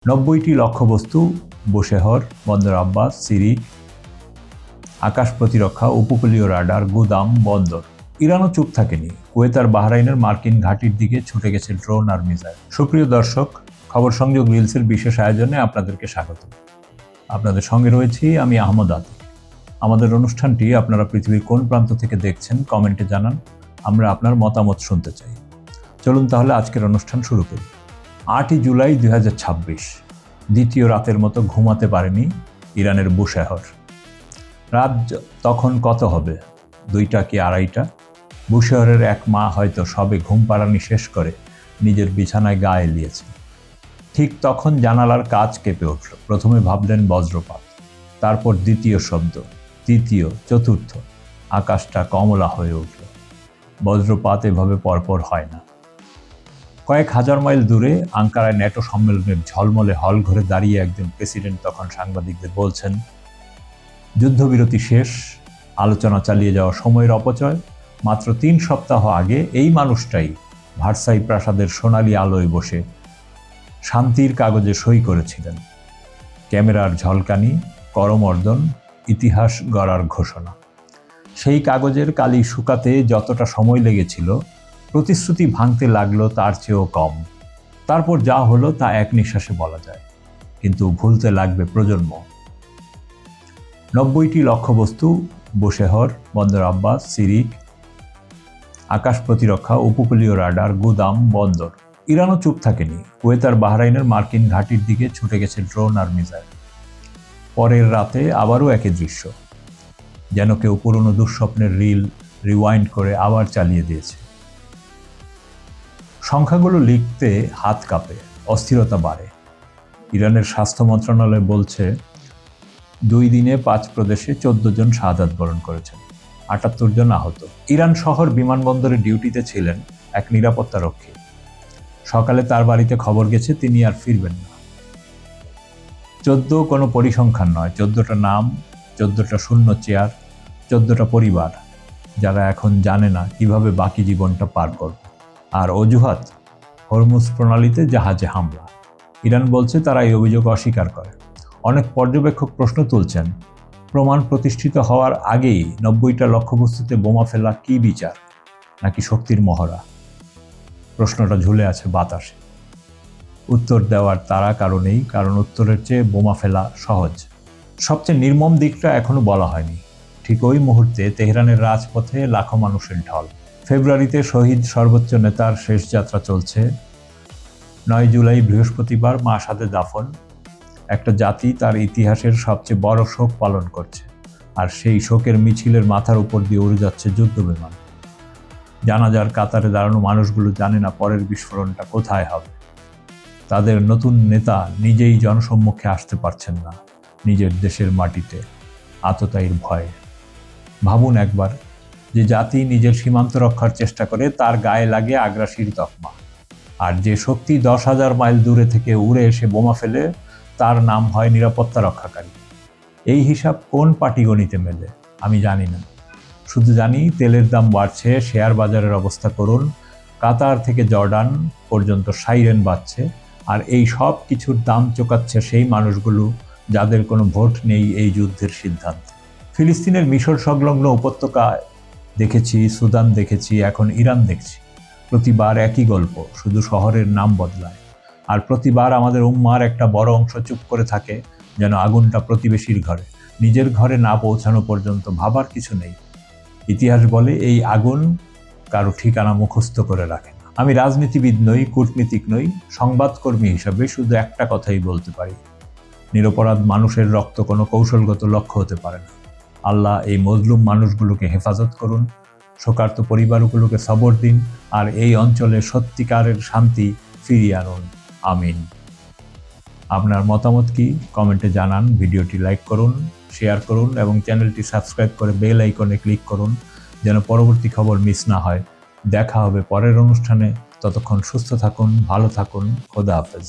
90টি লক্ষ্যবস্তু বুশেহর, বন্দর আব্বাস, সিরিক, আকাশ প্রতিরক্ষা, উপকূলীয় রাডার, গুদাম, বন্দর। ইরানও চুপ থাকেনি। কুয়েত আর বাহরাইনের মার্কিন ঘাঁটির দিকে ছুটে গেছে ড্রোন আর মিসাইল। সুপ্রিয় দর্শক, খবর সংযোগ রিলসের বিশেষ আয়োজনে আপনাদেরকে স্বাগত। আপনাদের সঙ্গে রয়েছি আমি আহমদ আতিক। আমাদের অনুষ্ঠানটি আপনারা পৃথিবীর কোন প্রান্ত থেকে দেখছেন কমেন্টে জানান, আমরা আপনার মতামত শুনতে চাই। চলুন তাহলে আজকের অনুষ্ঠান শুরু করি। 8ই জুলাই 2026, দ্বিতীয় রাতের মতো ঘুমাতে পারেনি ইরানের বুশেহর। রাত তখন কত হবে, 2টা কি 2:30? বুশেহরের এক মা হয়তো সবে ঘুম পাড়ানি শেষ করে নিজের বিছানায় গা এলিয়েছে। ঠিক তখন জানালার কাঁচ কেঁপে উঠল। প্রথমে ভাবলেন বজ্রপাত, তারপর দ্বিতীয় শব্দ, তৃতীয়, চতুর্থ। আকাশটা কমলা হয়ে উঠল। বজ্রপাত এভাবে পরপর হয় না। কয়েক হাজার মাইল দূরে আঙ্কারায় ন্যাটো সম্মেলনের ঝলমলে হল ঘরে দাঁড়িয়ে একজন প্রেসিডেন্ট তখন সাংবাদিকদের বলছেন, যুদ্ধবিরতি শেষ, আলোচনা চালিয়ে যাওয়া সময়ের অপচয়। মাত্র 3 সপ্তাহ আগে এই মানুষটাই ভার্সাই প্রাসাদের সোনালি আলোয় বসে শান্তির কাগজে সই করেছিলেন। ক্যামেরার ঝলকানি, করমর্দন, ইতিহাস গড়ার ঘোষণা। সেই কাগজের কালি শুকাতে যতটা সময় লেগেছিল, প্রতিশ্রুতি ভাঙতে লাগলো তার চেয়েও কম। তারপর যা হলো তা এক নিঃশ্বাসে বলা যায়, কিন্তু ভুলতে লাগবে প্রজন্ম। 90টি লক্ষ্যবস্তু বুশেহর, বন্দর আব্বাস, সিরিক, আকাশ প্রতিরক্ষা, উপকূলীয় রাডার, গুদাম, বন্দর। ইরানও চুপ থাকেনি। কুয়েত আর বাহরাইনের মার্কিন ঘাঁটির দিকে ছুটে গেছে ড্রোন আর মিসাইল। পরের রাতে আবারও একই দৃশ্য, যেন কেউ পুরনো দুঃস্বপ্নের রিল রিওয়াইন্ড করে আবার চালিয়ে দিয়েছে। সংখ্যাগুলো লিখতে হাত কাঁপে, অস্থিরতা বাড়ে। ইরানের স্বাস্থ্য মন্ত্রণালয় বলছে, 2 দিনে 5 প্রদেশে 14 জন শাহাদাত বরণ করেছেন, 78 জন আহত। ইরান শহর বিমানবন্দরে ডিউটিতে ছিলেন এক নিরাপত্তারক্ষী। সকালে তার বাড়িতে খবর গেছে তিনি আর ফিরবেন না। 14 কোনো পরিসংখ্যান নয়, 14টা নাম, 14টা শূন্য চেয়ার, 14টা পরিবার, যারা এখন জানে না কিভাবে বাকি জীবনটা পার করবে। আর অজুহাত, হরমুজ প্রণালীতে জাহাজে হামলা। ইরান বলছে তারা এই অভিযোগ অস্বীকার করে। অনেক পর্যবেক্ষক প্রশ্ন তুলছেন, প্রমাণ প্রতিষ্ঠিত হওয়ার আগেই 90টা লক্ষ্যবস্তুতে বোমা ফেলা কি বিচার, নাকি শক্তির মহড়া? প্রশ্নটা ঝুলে আছে বাতাসে। উত্তর দেওয়ার তারা কারণেই, কারণ উত্তরের চেয়ে বোমা ফেলা সহজ। সবচেয়ে নির্মম দিকটা এখনো বলা হয়নি। ঠিক ওই মুহূর্তে তেহরানের রাজপথে লাখো মানুষের ঢল। ফেব্রুয়ারিতে শহীদ সর্বোচ্চ নেতার শেষ যাত্রা চলছে। 9 জুলাই বৃহস্পতিবার মাশহাদে দাফন। একটা জাতি তার ইতিহাসের সবচেয়ে বড় শোক পালন করছে, আর সেই শোকের মিছিলের মাথার উপর দিয়ে উড়ে যাচ্ছে যুদ্ধ বিমান। জানাজার কাতারে দাঁড়ানো মানুষগুলো জানে না পরের বিস্ফোরণটা কোথায় হবে। তাদের নতুন নেতা নিজেই জনসম্মুখে আসতে পারছেন না, নিজের দেশের মাটিতে, আততায়ীর ভয়ে। ভাবুন একবার, যে জাতি নিজের সীমান্ত রক্ষার চেষ্টা করে তার গায়ে লাগে আগ্রাসীর তকমা, আর যে শক্তি 10,000 মাইল দূরে থেকে উড়ে এসে বোমা ফেলে তার নাম হয় নিরাপত্তা রক্ষাকারী। এই হিসাব কোন পাটিগণিতে মেলে আমি জানি না। শুধু জানি তেলের দাম বাড়ছে, শেয়ার বাজারের অবস্থা করুন, কাতার থেকে জর্ডান পর্যন্ত সাইরেন বাজছে, আর এই সব কিছুর দাম চোকাচ্ছে সেই মানুষগুলো যাদের কোনো ভোট নেই এই যুদ্ধের সিদ্ধান্ত। ফিলিস্তিনের মিশর সংলগ্ন উপত্যকায় দেখেছি, সুদান দেখেছি, এখন ইরান দেখছি। প্রতিবার একই গল্প, শুধু শহরের নাম বদলায়। আর প্রতিবার আমাদের উম্মার একটা বড় অংশ চুপ করে থাকে, যেন আগুনটা প্রতিবেশীর ঘরে, নিজের ঘরে না পৌঁছানো পর্যন্ত ভাবার কিছু নেই। ইতিহাস বলে এই আগুন কারো ঠিকানা মুখস্থ করে রাখে না। আমি রাজনীতিবিদ নই, কূটনীতিক নই, সংবাদকর্মী হিসাবে শুধু একটা কথাই বলতে পারি, নিরপরাধ মানুষের রক্ত কোনো কৌশলগত লক্ষ্য হতে পারে না। আল্লাহ এই মজলুম মানুষগুলোকে হেফাজত করুন, শোকার্ত পরিবারগুলোকে সবর দিন, আর এই অঞ্চলে সত্যিকারের শান্তি ফিরিয়ে আনুন। আমিন। আপনার মতামত কি কমেন্টে জানান। ভিডিওটি লাইক করুন, শেয়ার করুন এবং চ্যানেলটি সাবস্ক্রাইব করে বেল আইকনে ক্লিক করুন, যেন পরবর্তী খবর মিস না হয়। দেখা হবে পরের অনুষ্ঠানে। ততক্ষণ সুস্থ থাকুন, ভালো থাকুন। খোদা হাফেজ।